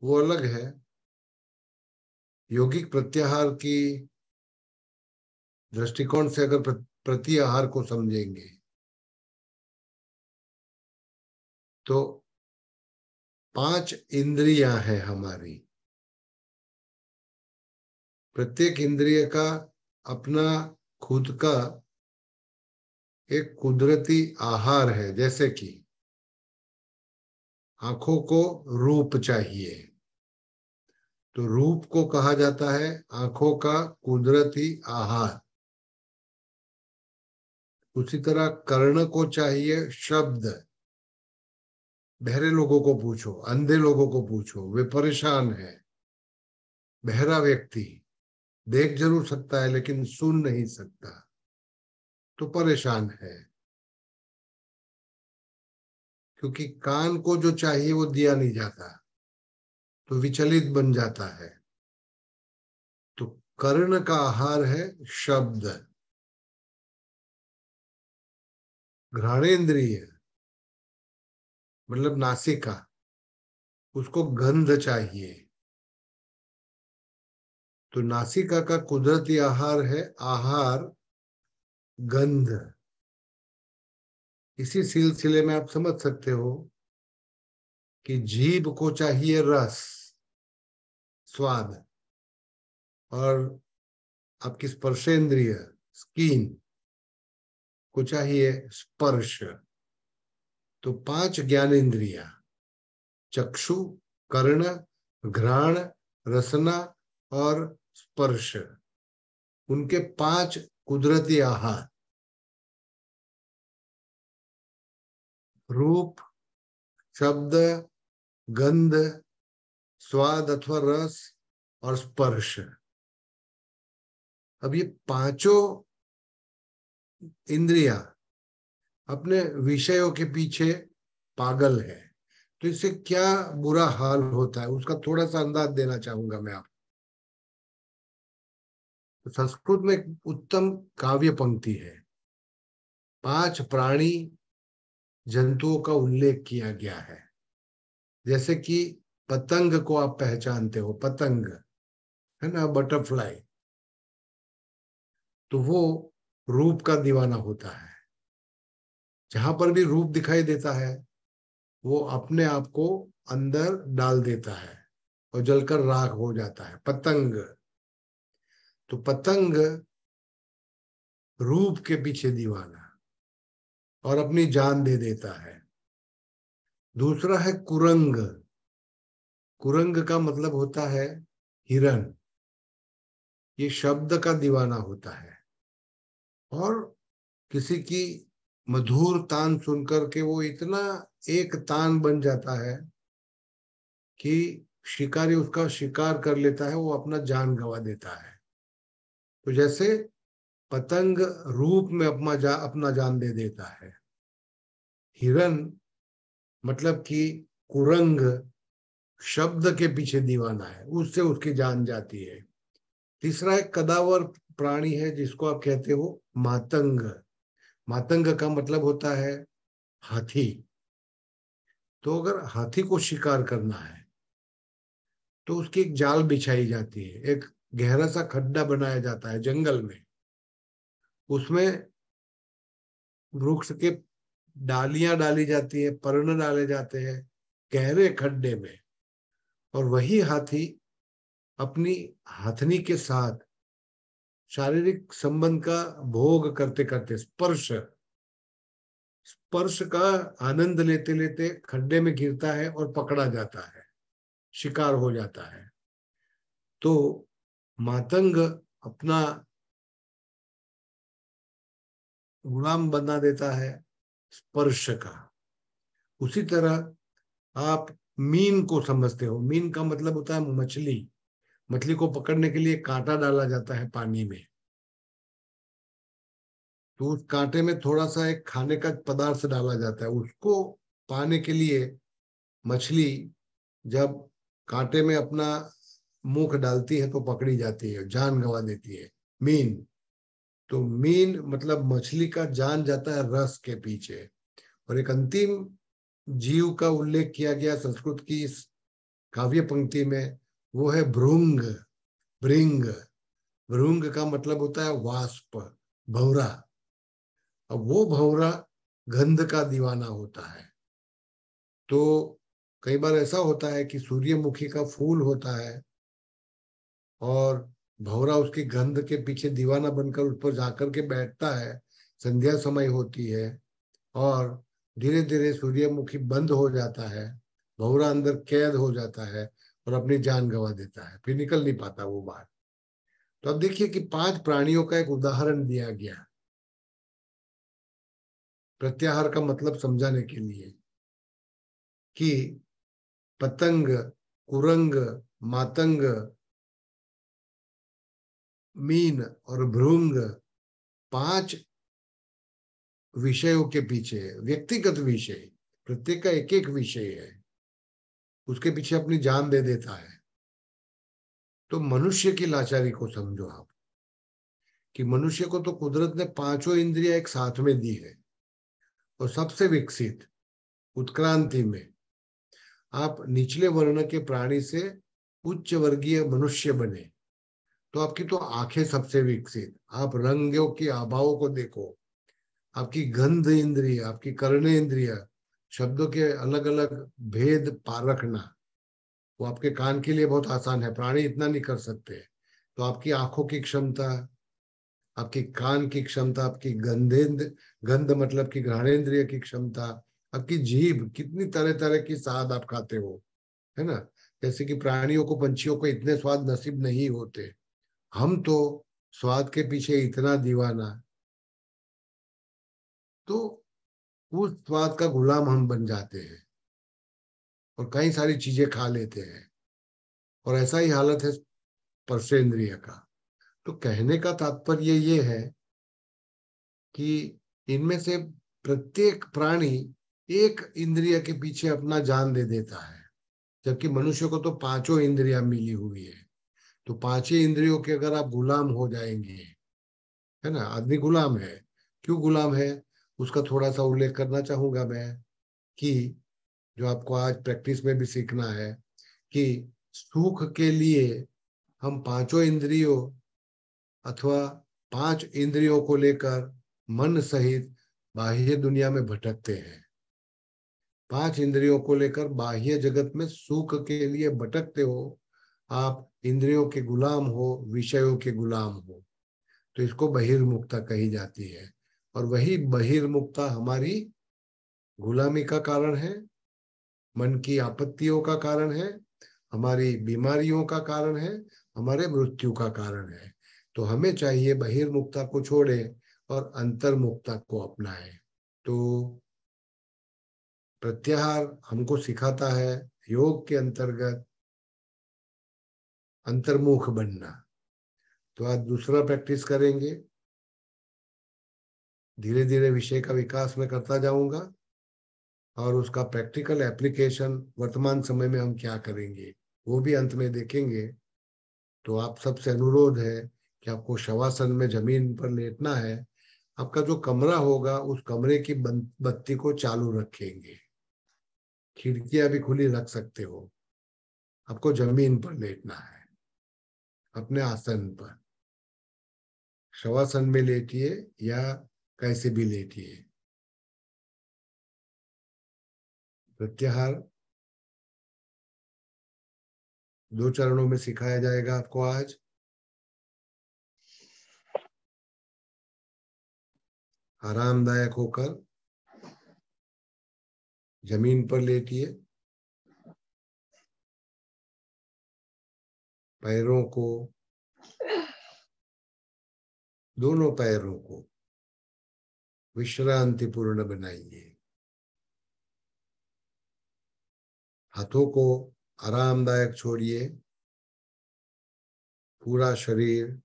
वो अलग है। यौगिक प्रत्याहार की दृष्टिकोण से अगर प्रत्याहार को समझेंगे तो 5 इंद्रियां हैं हमारी। प्रत्येक इंद्रिय का अपना खुद का एक कुदरती आहार है। जैसे कि आंखों को रूप चाहिए, तो रूप को कहा जाता है आंखों का कुदरती आहार। उसी तरह कर्ण को चाहिए शब्द। बहरे लोगों को पूछो, अंधे लोगों को पूछो, वे परेशान है। बहरा व्यक्ति देख जरूर सकता है लेकिन सुन नहीं सकता, तो परेशान है। क्योंकि कान को जो चाहिए वो दिया नहीं जाता, तो विचलित बन जाता है। तो कर्ण का आहार है शब्द। घ्राणेन्द्रिय मतलब नासिका, उसको गंध चाहिए। तो नासिका का कुदरती आहार है आहार गंध। इसी सिलसिले में आप समझ सकते हो कि जीभ को चाहिए रस, स्वाद, और आपकी स्पर्शेंद्रिय स्किन को चाहिए स्पर्श। तो 5 ज्ञानेन्द्रिया चक्षु, कर्ण, घ्राण, रसना और स्पर्श, उनके 5 कुदरती आहार रूप, शब्द, गंध, स्वाद अथवा रस और स्पर्श। अब ये पांचों इंद्रिया अपने विषयों के पीछे पागल है। तो इससे क्या बुरा हाल होता है उसका थोड़ा सा अंदाज देना चाहूंगा मैं आपको। तो संस्कृत में एक उत्तम काव्य पंक्ति है। 5 प्राणी जंतुओं का उल्लेख किया गया है। जैसे कि पतंग को आप पहचानते हो, पतंग है ना, बटरफ्लाई। तो वो रूप का दीवाना होता है। जहां पर भी रूप दिखाई देता है वो अपने आप को अंदर डाल देता है और जलकर राख हो जाता है, पतंग। तो पतंग रूप के पीछे दीवाना और अपनी जान दे देता है। दूसरा है कुरंग। कुरंग का मतलब होता है हिरण। ये शब्द का दीवाना होता है और किसी की मधुर तान सुनकर के वो इतना एक तान बन जाता है कि शिकारी उसका शिकार कर लेता है, वो अपना जान गंवा देता है। तो जैसे पतंग रूप में अपना जान दे देता है, हिरण मतलब कि कुरंग शब्द के पीछे दीवाना है, उससे उसकी जान जाती है। तीसरा एक कदावर प्राणी है जिसको आप कहते हो मातंग। मातंग का मतलब होता है हाथी। तो अगर हाथी को शिकार करना है तो उसकी एक जाल बिछाई जाती है, एक गहरा सा खड्डा बनाया जाता है जंगल में। उसमें वृक्ष के डालियां डाली जाती है, पर्ण डाले जाते हैं गहरे खड्डे में। और वही हाथी अपनी हाथनी के साथ शारीरिक संबंध का भोग करते करते स्पर्श स्पर्श का आनंद लेते लेते खड्डे में गिरता है और पकड़ा जाता है, शिकार हो जाता है। तो मातंग अपना गुलाम बना देता है स्पर्श का। उसी तरह आप मीन को समझते हो। मीन का मतलब होता है मछली। मछली को पकड़ने के लिए कांटा डाला जाता है पानी में। तो उस कांटे में थोड़ा सा एक खाने का पदार्थ डाला जाता है, उसको पाने के लिए मछली जब कांटे में अपना मुंह डालती है तो पकड़ी जाती है, जान गंवा देती है, मीन। तो मीन मतलब मछली का जान जाता है रस के पीछे। और एक अंतिम जीव का उल्लेख किया गया संस्कृत की इस काव्य पंक्ति में वो है भृंग, भृंग। भृंग का मतलब होता है वाष्प, भंवरा। अब वो भंवरा गंध का दीवाना होता है। तो कई बार ऐसा होता है कि सूर्यमुखी का फूल होता है और भंवरा उसकी गंध के पीछे दीवाना बनकर उस पर जाकर के बैठता है। संध्या समय होती है और धीरे धीरे सूर्यमुखी बंद हो जाता है, भंवरा अंदर कैद हो जाता है और अपनी जान गंवा देता है, फिर निकल नहीं पाता वो बाहर। तो अब देखिए कि 5 प्राणियों का एक उदाहरण दिया गया प्रत्याहार का मतलब समझाने के लिए कि पतंग, कुरंग, मातंग, मीन और भृंग 5 विषयों के पीछे, व्यक्तिगत विषय, प्रत्येक का एक एक विषय है, उसके पीछे अपनी जान दे देता है। तो मनुष्य की लाचारी को समझो आप, कि मनुष्य को तो कुदरत ने 5 इंद्रियां एक साथ में दी है और सबसे विकसित उत्क्रांति में आप निचले वर्ण के प्राणी से उच्च वर्गीय मनुष्य बने, तो आपकी तो आंखें सबसे विकसित, आप रंगों की आभाओं को देखो, आपकी गंध इंद्रिय, आपकी कर्णेंद्रिय, शब्दों के अलग अलग भेद पारखना, वो आपके कान के लिए बहुत आसान है, प्राणी इतना नहीं कर सकते। तो आपकी आंखों की क्षमता, आपकी कान की क्षमता, आपकी गंध मतलब की घ्राणेन्द्रिय की क्षमता, आपकी जीभ, कितनी तरह तरह की स्वाद आप खाते हो, है ना। जैसे कि प्राणियों को, पंछियों को इतने स्वाद नसीब नहीं होते, हम तो स्वाद के पीछे इतना दीवाना, तो उस स्वाद का गुलाम हम बन जाते हैं और कई सारी चीजें खा लेते हैं। और ऐसा ही हालत है स्पर्शेंद्रिय का। तो कहने का तात्पर्य ये है कि इनमें से प्रत्येक प्राणी एक इंद्रिय के पीछे अपना जान दे देता है, जबकि मनुष्य को तो 5 इंद्रियां मिली हुई है। तो 5 इंद्रियों के अगर आप गुलाम हो जाएंगे, है ना, आदमी गुलाम है। क्यों गुलाम है, उसका थोड़ा सा उल्लेख करना चाहूंगा मैं, कि जो आपको आज प्रैक्टिस में भी सीखना है, कि सुख के लिए हम 5 इंद्रियों अथवा 5 इंद्रियों को लेकर मन सहित बाह्य दुनिया में भटकते हैं। 5 इंद्रियों को लेकर बाह्य जगत में सुख के लिए भटकते हो, आप इंद्रियों के गुलाम हो, विषयों के गुलाम हो। तो इसको बहिर्मुखता कही जाती है। और वही बहिर्मुखता हमारी गुलामी का कारण है, मन की आपत्तियों का कारण है, हमारी बीमारियों का कारण है, हमारे मृत्यु का कारण है। तो हमें चाहिए बहिर्मुखता को छोड़े और अंतर्मुखता को अपनाएं। तो प्रत्याहार हमको सिखाता है योग के अंतर्गत अंतर्मुख बनना। तो आज दूसरा प्रैक्टिस करेंगे, धीरे धीरे विषय का विकास मैं करता जाऊंगा और उसका प्रैक्टिकल एप्लीकेशन वर्तमान समय में हम क्या करेंगे वो भी अंत में देखेंगे। तो आप सबसे अनुरोध है कि आपको शवासन में जमीन पर लेटना है। आपका जो कमरा होगा उस कमरे की बत्ती को चालू रखेंगे, खिड़कियां भी खुली रख सकते हो। आपको जमीन पर लेटना है, अपने आसन पर, शवासन में लेटिए या कैसे भी लेटिए। प्रत्याहार 2 चरणों में सिखाया जाएगा आपको आज। आरामदायक होकर जमीन पर लेटिए, पैरों को, दोनों पैरों को विश्रांति पूर्ण बनाइए, हाथों को आरामदायक छोड़िए, पूरा शरीर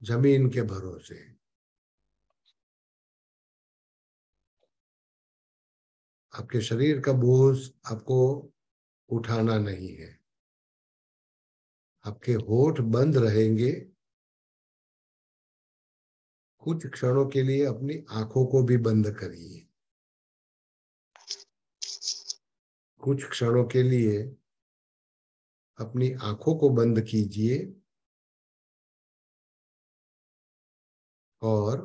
जमीन के भरोसे। आपके शरीर का बोझ आपको उठाना नहीं है। आपके होठ बंद रहेंगे, कुछ क्षणों के लिए अपनी आंखों को भी बंद करिए। कुछ क्षणों के लिए अपनी आंखों को बंद कीजिए और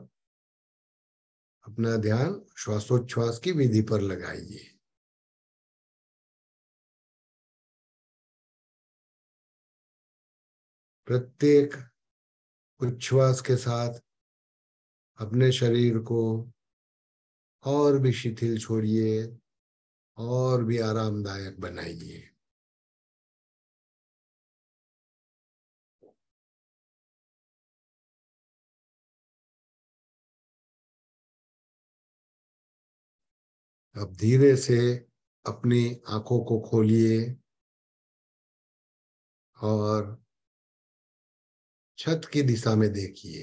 अपना ध्यान श्वासोच्छ्वास की विधि पर लगाइए। प्रत्येक उच्छ्वास के साथ अपने शरीर को और भी शिथिल छोड़िए और भी आरामदायक बनाइए। अब धीरे से अपनी आंखों को खोलिए और छत की दिशा में देखिए।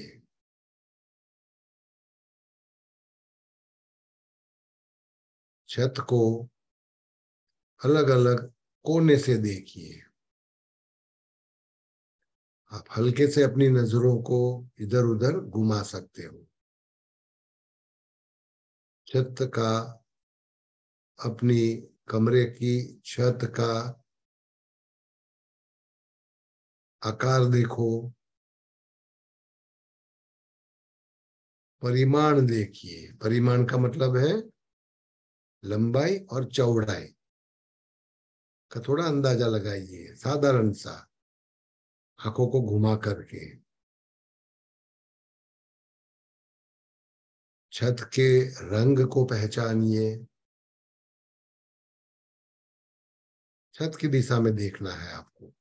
छत को अलग अलग कोने से देखिए। आप हल्के से अपनी नजरों को इधर उधर घुमा सकते हो। छत का, अपनी कमरे की छत का आकार देखो, परिमाण देखिए। परिमाण का मतलब है लंबाई और चौड़ाई का थोड़ा अंदाजा लगाइए, साधारण सा, आंखों को घुमा करके। छत के रंग को पहचानिए। छत की दिशा में देखना है आपको।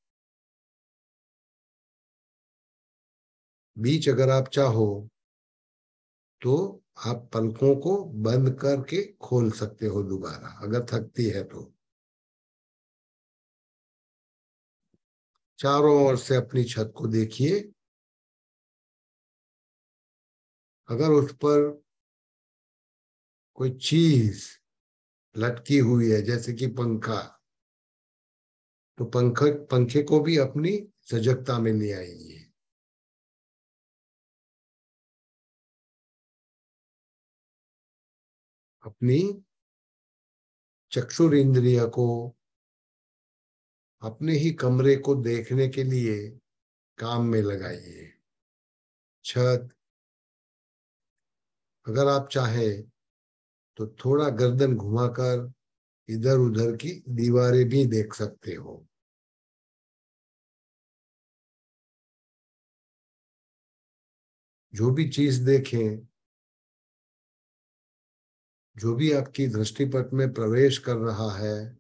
बीच अगर आप चाहो तो आप पलकों को बंद करके खोल सकते हो दोबारा, अगर थकती है तो। चारों ओर से अपनी छत को देखिए। अगर उस पर कोई चीज लटकी हुई है जैसे कि पंखा, तो पंखे को भी अपनी सजगता में ले आइए। अपनी चक्षुर इंद्रिय को अपने ही कमरे को देखने के लिए काम में लगाइए। छत, अगर आप चाहें तो थोड़ा गर्दन घुमाकर इधर उधर की दीवारें भी देख सकते हो। जो भी चीज देखें, जो भी आपकी दृष्टिपथ में प्रवेश कर रहा है,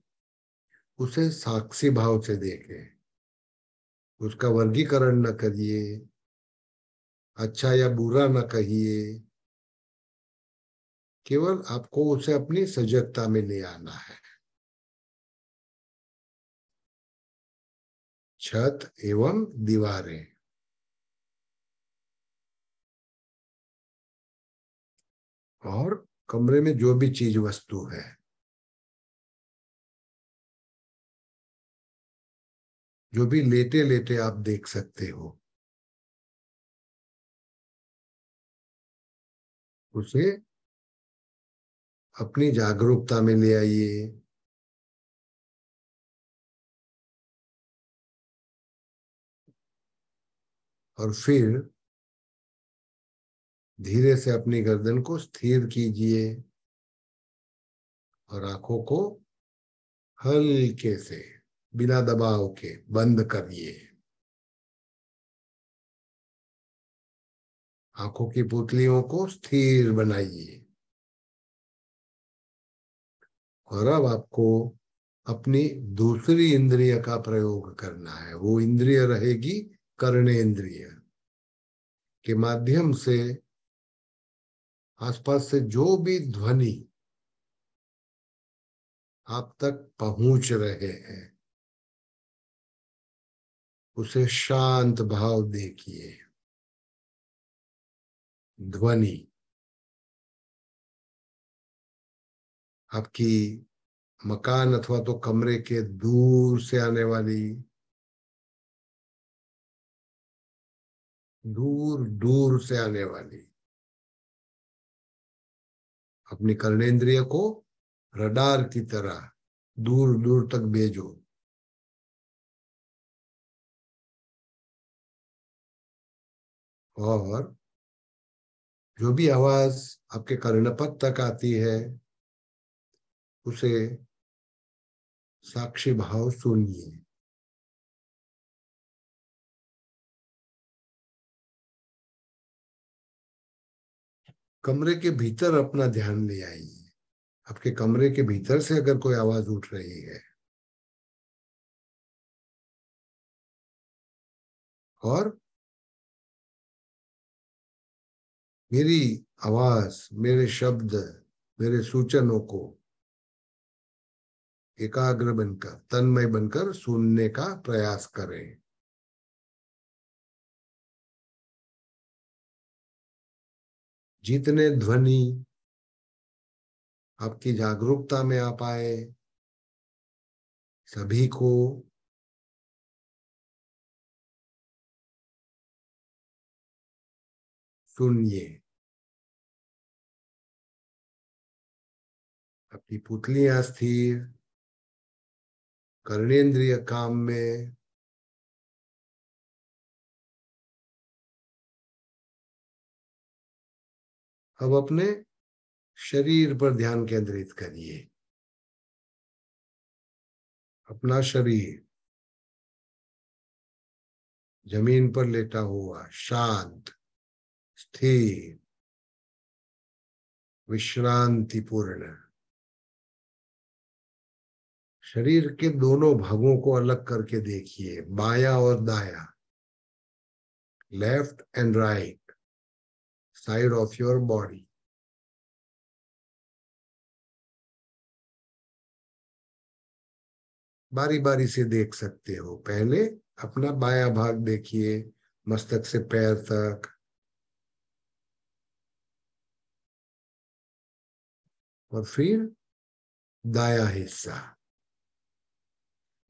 उसे साक्षी भाव से देखें। उसका वर्गीकरण न करिए, अच्छा या बुरा न कहिए। केवल आपको उसे अपनी सजगता में ले आना है। छत एवं दीवारें और कमरे में जो भी चीज वस्तु है, जो भी लेटे लेटे आप देख सकते हो, उसे अपनी जागरूकता में ले आइए। और फिर धीरे से अपनी गर्दन को स्थिर कीजिए और आंखों को हल्के से, बिना दबाव के बंद करिए। आंखों की पुतलियों को स्थिर बनाइए। और अब आपको अपनी दूसरी इंद्रिय का प्रयोग करना है। वो इंद्रिय रहेगी कर्णेंद्रिय, के माध्यम से आसपास से जो भी ध्वनि आप तक पहुंच रहे हैं, उसे शांत भाव देखिए। ध्वनि आपकी मकान अथवा तो कमरे के दूर से आने वाली, दूर दूर से आने वाली, अपनी कर्णेंद्रिय को रडार की तरह दूर दूर तक भेजो। और जो भी आवाज आपके कर्णपथ तक आती है उसे साक्षी भाव सुनिए। कमरे के भीतर अपना ध्यान ले आइए। आपके कमरे के भीतर से अगर कोई आवाज उठ रही है, और मेरी आवाज, मेरे शब्द, मेरे सूचनों को एकाग्र बनकर, तन्मय बनकर सुनने का प्रयास करें। जितने ध्वनि आपकी जागरूकता में आ पाए सभी को सुनिए। अपनी पुतलियां स्थिर, कर्णेंद्रिय काम में। अब अपने शरीर पर ध्यान केंद्रित करिए। अपना शरीर जमीन पर लेटा हुआ, शांत, स्थिर, विश्रांति पूर्ण। शरीर के दोनों भागों को अलग करके देखिए, बायां और दायां, left and right side of your body. बारी बारी से देख सकते हो। पहले अपना बायां भाग देखिए, मस्तक से पैर तक, और फिर दायां हिस्सा,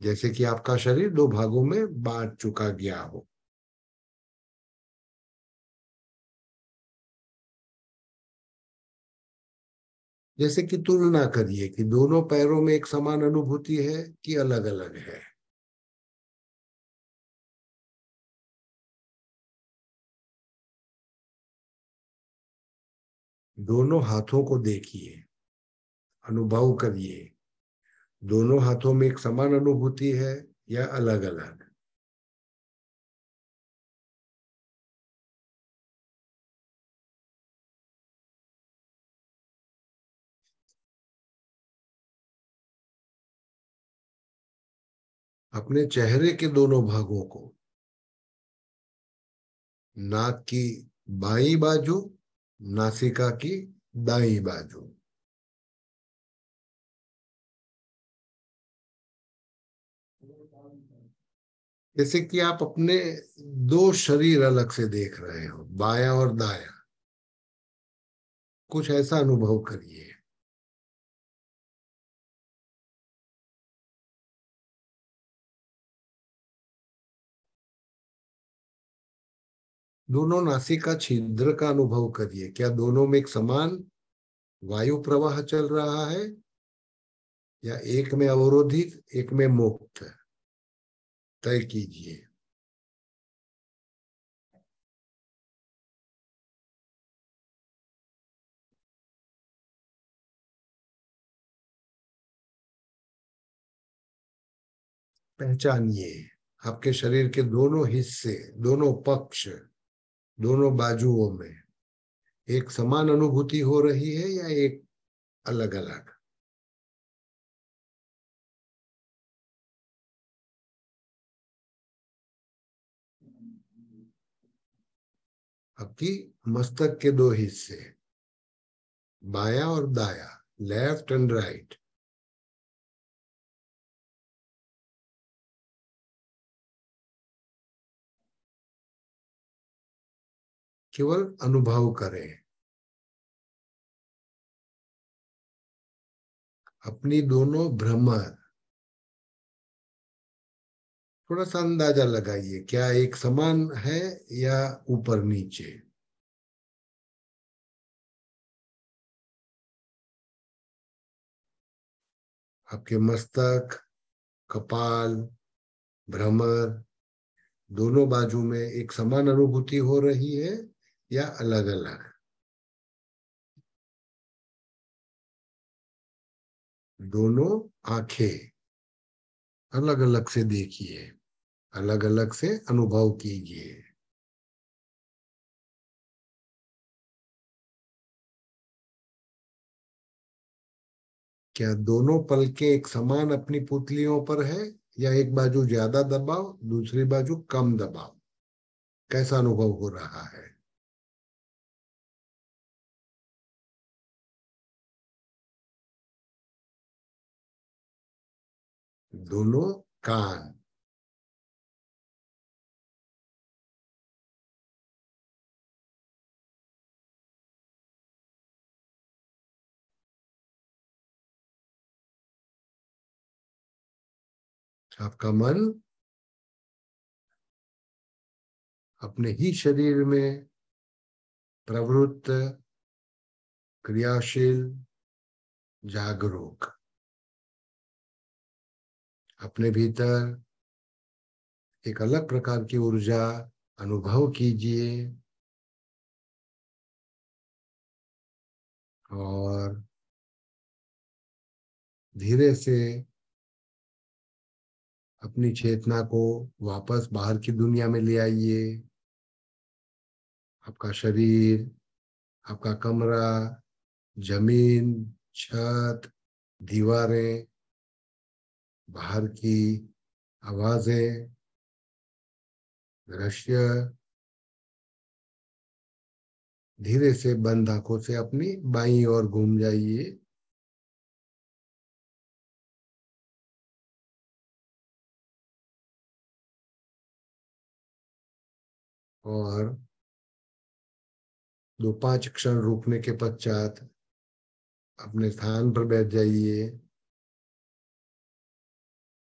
जैसे कि आपका शरीर दो भागों में बांट चुका गया हो। जैसे कि तुलना करिए कि दोनों पैरों में एक समान अनुभूति है कि अलग अलग है। दोनों हाथों को देखिए, अनुभव करिए, दोनों हाथों में एक समान अनुभूति है या अलग अलग। अपने चेहरे के दोनों भागों को, नाक की बाईं बाजू, नासिका की दाईं बाजू, जैसे कि आप अपने दो शरीर अलग से देख रहे हो, बायां और दायां। कुछ ऐसा अनुभव करिए। दोनों नासिका छिद्र का अनुभव करिए। क्या दोनों में एक समान वायु प्रवाह चल रहा है या एक में अवरोधित, एक में मुक्त? तय कीजिए। पहचानिए आपके शरीर के दोनों हिस्से, दोनों पक्ष, दोनों बाजुओं में एक समान अनुभूति हो रही है या एक अलग अलग। आपकी मस्तक के दो हिस्से, बायां और दायां, लेफ्ट एंड राइट, केवल अनुभव करें। अपनी दोनों भ्रमर थोड़ा सा अंदाजा लगाइए, क्या एक समान है या ऊपर नीचे। आपके मस्तक, कपाल, भ्रमर दोनों बाजू में एक समान अनुभूति हो रही है या अलग अलग? दोनों आंखें अलग अलग से देखिए, अलग अलग से अनुभव कीजिए। क्या दोनों पलकें एक समान अपनी पुतलियों पर है, या एक बाजू ज्यादा दबाव, दूसरी बाजू कम दबाव? कैसा अनुभव हो रहा है? दोनों कान, आपका मन अपने ही शरीर में प्रवृत्त, क्रियाशील, जागरूक, अपने भीतर एक अलग प्रकार की ऊर्जा अनुभव कीजिए, और धीरे से अपनी चेतना को वापस बाहर की दुनिया में ले आइए। आपका शरीर, आपका कमरा, जमीन, छत, दीवारें, बाहर की आवाजें, दृश्य, धीरे से बंद आंखों से अपनी बाईं ओर घूम जाइए। और 2-5 क्षण रुकने के पश्चात अपने स्थान पर बैठ जाइए।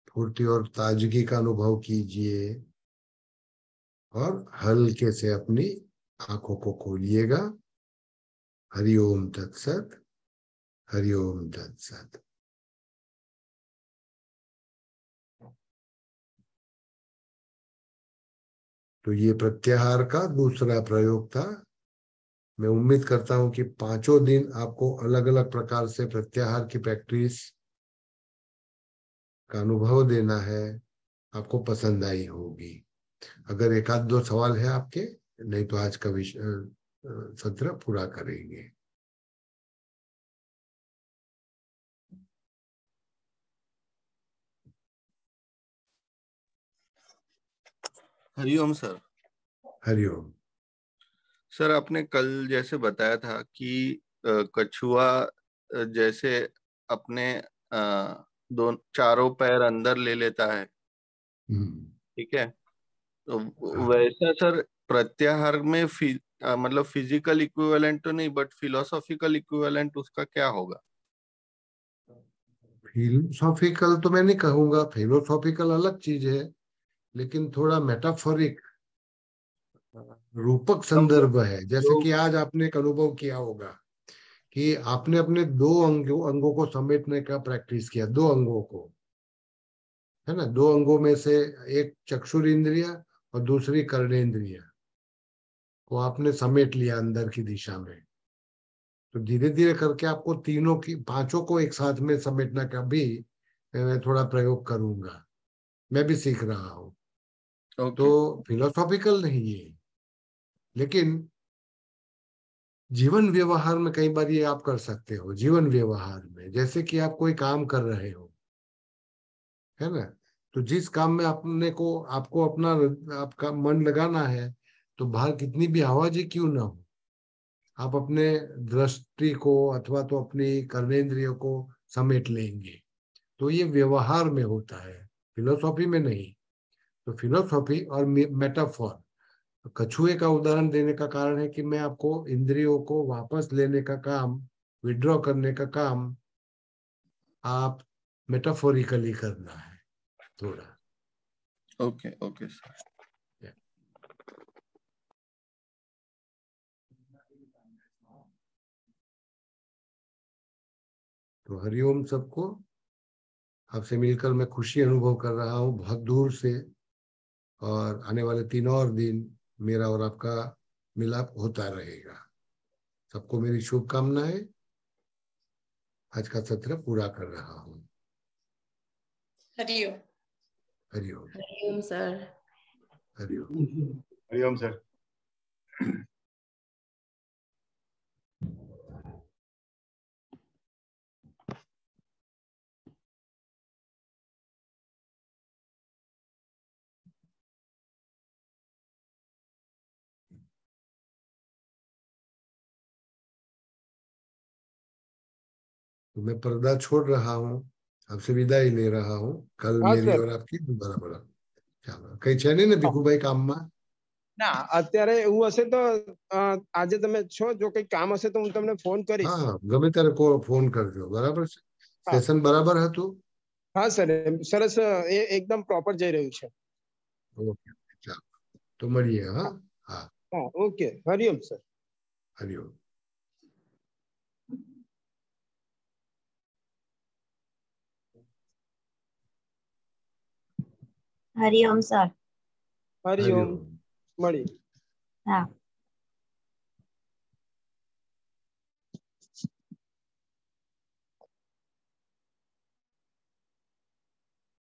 फुर्ती और ताजगी का अनुभव कीजिए, और हल्के से अपनी आंखों को खोलिएगा। हरिओम तत्सत। हरिओम तत्सत। तो ये प्रत्याहार का दूसरा प्रयोग था। मैं उम्मीद करता हूं कि 5 दिन आपको अलग अलग प्रकार से प्रत्याहार की प्रैक्टिस का अनुभव देना है। आपको पसंद आई होगी। अगर एक आध दो सवाल है आपके, नहीं तो आज का विषय सत्र पूरा करेंगे। हरिओम सर। हरिओम। सर आपने कल जैसे बताया था कि कछुआ जैसे अपने दो चारों पैर अंदर ले लेता है, हम्म। ठीक है? तो हाँ, वैसा सर प्रत्याहार में मतलब फिजिकल इक्विवेलेंट तो नहीं, बट फिलोसॉफिकल इक्विवेलेंट उसका क्या होगा? फिलोसॉफिकल तो मैं नहीं कहूंगा, फिलोसॉफिकल अलग चीज है, लेकिन थोड़ा मेटाफोरिक, रूपक समझा संदर्भ है। जैसे जो। कि आज आपने एक अनुभव किया होगा कि आपने अपने दो अंगों को समेटने का प्रैक्टिस किया, दो अंगों को, है ना? दो अंगों में से एक चक्षुर इंद्रिय और दूसरी कर्णेंद्रिय को आपने समेट लिया अंदर की दिशा में। तो धीरे धीरे करके आपको तीनों की, पांचों को एक साथ में समेटने का भी मैं थोड़ा प्रयोग करूंगा। मैं भी सीख रहा हूँ। तो ओके। फिलोसॉफिकल नहीं है, लेकिन जीवन व्यवहार में कई बार ये आप कर सकते हो। जीवन व्यवहार में जैसे कि आप कोई काम कर रहे हो, है ना? तो जिस काम में आपने को आपको अपना आपका मन लगाना है, तो बाहर कितनी भी आवाजें क्यों ना हो, आप अपने दृष्टि को अथवा तो अपनी कर्मेंद्रियों को समेट लेंगे। तो ये व्यवहार में होता है, फिलोसॉफी में नहीं। तो फिलोसॉफी और मेटाफॉर, कछुए का उदाहरण देने का कारण है कि मैं आपको इंद्रियों को वापस लेने का काम, विड्रॉ करने का काम आप मेटाफोरिकली करना है थोड़ा। Okay okay sir. तो हरिओम सबको। आपसे मिलकर मैं खुशी अनुभव कर रहा हूँ बहुत दूर से। और आने वाले 3 और दिन मेरा और आपका मिलाप होता रहेगा। सबको मेरी शुभकामनाएं। आज का सत्र पूरा कर रहा हूँ। हरिओम। हरिओम। हरिओम सर। हरिओम। हरिओम सर। तो मैं पर्दा छोड़ रहा हूँ, आपसे विदाई ले रहा हूँ। कल हाँ मेरी सर। और आपकी दोबारा बड़ा કઈ છે નહીં ને ભીખુભાઈ કામમાં? ના અત્યારે એવું હશે તો આજે તમે છો, જો કઈ કામ હશે તો હું તમને ફોન કરીશ. હા, ગમે ત્યારે ફોન કરજો, બરાબર છે? સેશન બરાબર હતું? હા સર, સરસ, એકદમ પ્રોપર જઈ રહ્યું છે. ઓકે, ચાલો તો મળીએ. હા હા, હા okay. Hariom sir. Hariom. Hariom sir. Hariom. Hariom. મળીએ. हाँ।